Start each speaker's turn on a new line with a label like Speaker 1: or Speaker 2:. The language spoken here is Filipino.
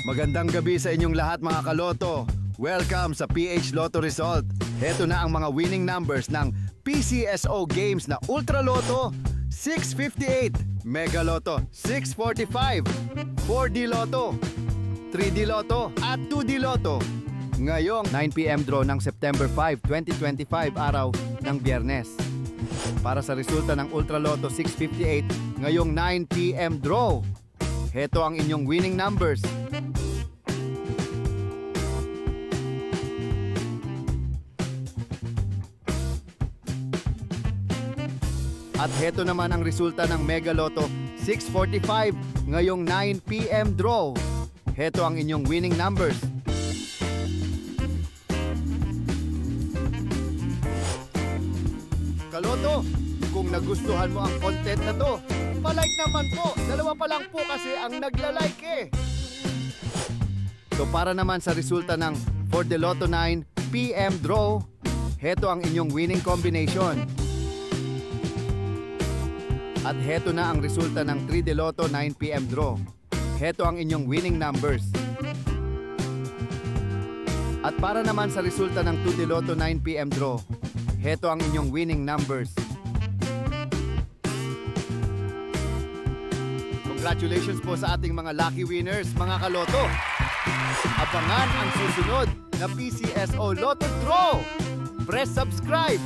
Speaker 1: Magandang gabi sa inyong lahat mga kaloto. Welcome sa PH Lotto Result. Heto na ang mga winning numbers ng PCSO Games na Ultra Lotto 658, Mega Lotto 645, 4D Lotto, 3D Lotto at 2D Lotto. Ngayong 9pm draw ng September 5, 2025, araw ng Biyernes. Para sa resulta ng Ultra Lotto 658 ngayong 9pm draw. Heto ang inyong winning numbers. At heto naman ang resulta ng Mega Lotto 645 ngayong 9pm draw. Heto ang inyong winning numbers. Kaloto, kung nagustuhan mo ang content na to, palike naman po. Dalawa pa lang po kasi ang nagla-like eh. So para naman sa resulta ng For the Lotto 9pm draw, heto ang inyong winning combination. At heto na ang resulta ng 3D Lotto 9pm draw. Heto ang inyong winning numbers. At para naman sa resulta ng 2D Lotto 9pm draw, heto ang inyong winning numbers. Congratulations po sa ating mga lucky winners, mga kaloto. Abangan ang susunod na PCSO Lotto Draw. Press subscribe